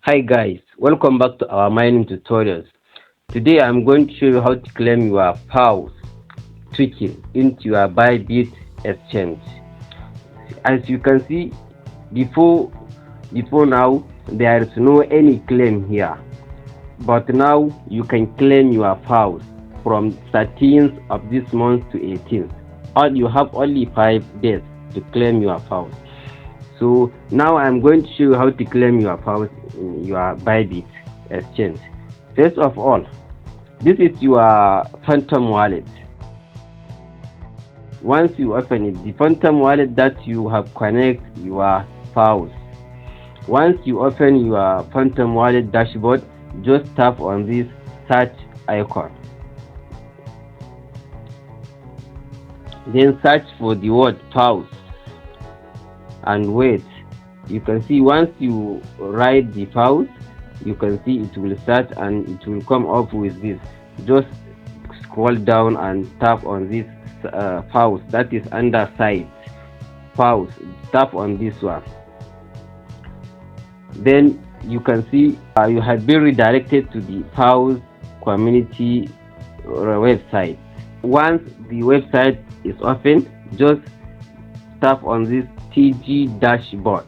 Hi guys, welcome back to our mining tutorials. Today I'm going to show you how to claim your Paws token into your Bybit exchange. As you can see, before now there is no any claim here, but now you can claim your Paws from 13th of this month to 18th. All you have only 5 days to claim your Paws. So now I'm going to show you how to claim your Paws in your Bybit exchange. First of all, this is your Phantom wallet. Once you open it, the Phantom wallet that you have connect your Paws. Once you open your Phantom wallet dashboard, just tap on this search icon. Then search for the word Paws and wait. You can see once you write the Paws, you can see it will start and it will come up with this. Just scroll down and tap on this Paws that is under site Paws. Tap on this one. Then you can see you have been redirected to the Paws community website. Once the website is open, just tap on this TG dashboard.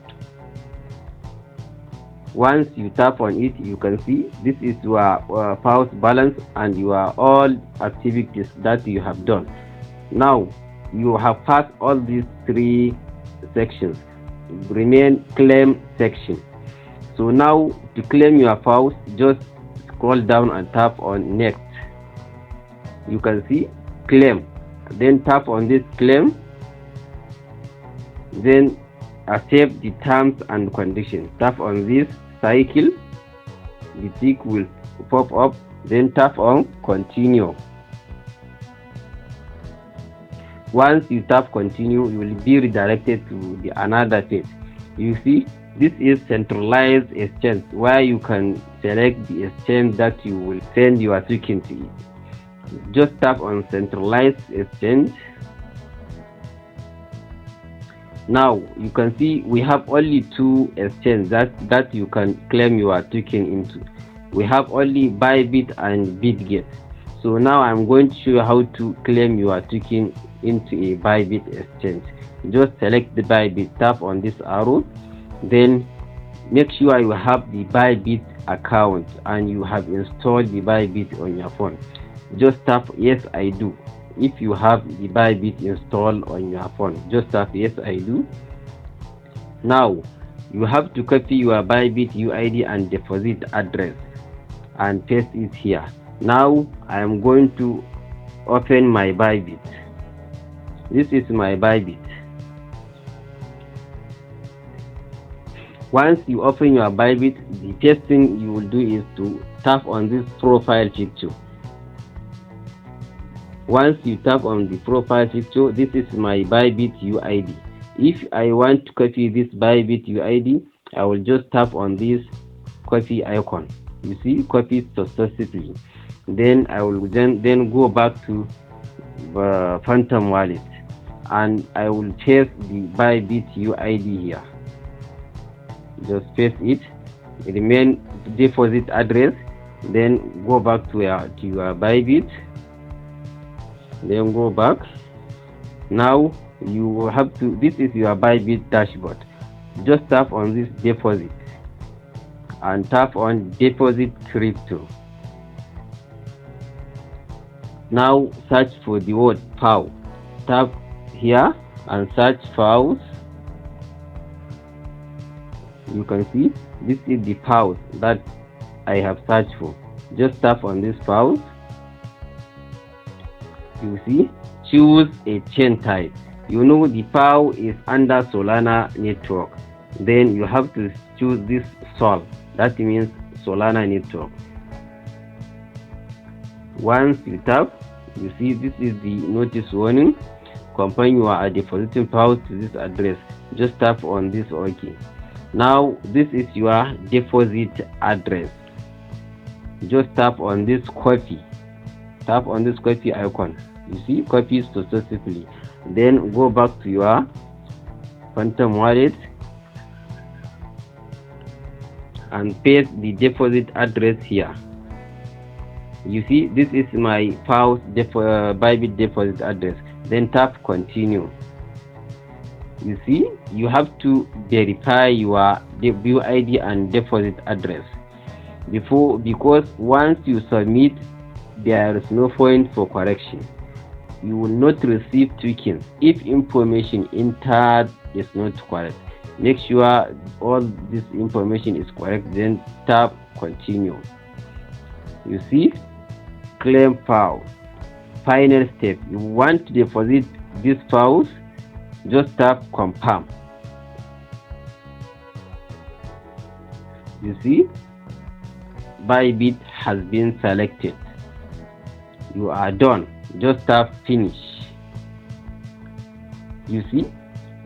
Once you tap on it, you can see this is your Paws balance and your all activities that you have done. Now you have passed all these 3 sections. Remain claim section. So now to claim your Paws, just scroll down and tap on next. You can see claim. Then tap on this claim. Then accept the terms and conditions. Tap on this cycle, the tick will pop up. Then tap on continue. Once you tap continue, you will be redirected to the another page. You see, this is centralized exchange where you can select the exchange that you will send your token to. Just tap on centralized exchange. Now you can see we have only 2 exchanges that you can claim your token into. We have only Bybit and Bitget. So now I'm going to show you how to claim your token into a Bybit exchange. Just select the Bybit, tap on this arrow, then make sure you have the Bybit account and you have installed the Bybit on your phone. Just tap yes I do. If you have the Bybit installed on your phone, just tap yes I do. Now you have to copy your Bybit UID and deposit address and paste it here. Now I am going to open my Bybit. This is my Bybit. Once you open your Bybit, the first thing you will do is to tap on this profile picture. Once you tap on the profile picture, this is my Bybit UID. If I want to copy this Bybit UID, I will just tap on this copy icon. You see, copy successfully. Then I will then go back to Phantom wallet and I will paste the Bybit UID here. Just paste it. Remain deposit address. Then go back to your Bybit. Then go back. Now you have to, this is your Bybit dashboard. Just tap on this deposit and tap on deposit crypto. Now search for the word Paws. Tap here and search Paws. You can see this is the Paws that I have searched for. Just tap on this Paws. You see, choose a chain type. You know the Paws is under Solana network. Then you have to choose this Sol. That means Solana network. Once you tap, you see this is the notice warning. Confirm you are depositing Paws to this address. Just tap on this OK. Now this is your deposit address. Just tap on this copy. Tap on this copy icon. You see, copy successfully. Then go back to your Phantom wallet and paste the deposit address here. You see, this is my Paws Bybit deposit address. Then tap continue. You see, you have to verify your BUID and deposit address because once you submit, there is no point for correction. You will not receive tokens if information entered is not correct. Make sure all this information is correct, then tap continue. You see, claim Paws. Final step, you want to deposit this Paws, just tap confirm. You see, Bybit has been selected. You are done. Just tap finish. You see,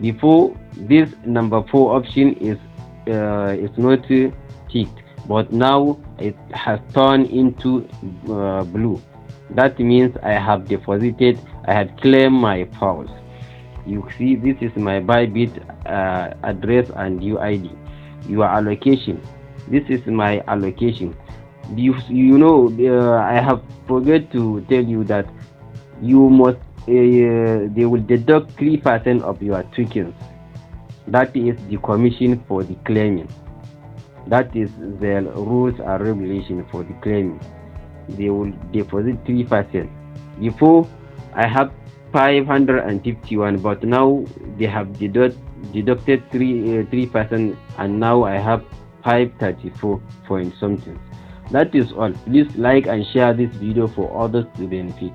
before this number 4 option is not ticked, but now it has turned into blue. That means I have deposited, I have claimed my Paws. You see, this is my Bybit address and UID. Your allocation, this is my allocation. You know, I have forget to tell you that you must they will deduct 3% of your tokens. That is the commission for the claiming. That is the rules and regulation for the claiming. They will deposit 3%. Before, I have 551, but now they have deducted 3%, and now I have 534 point something. That is all. Please like and share this video for others to benefit.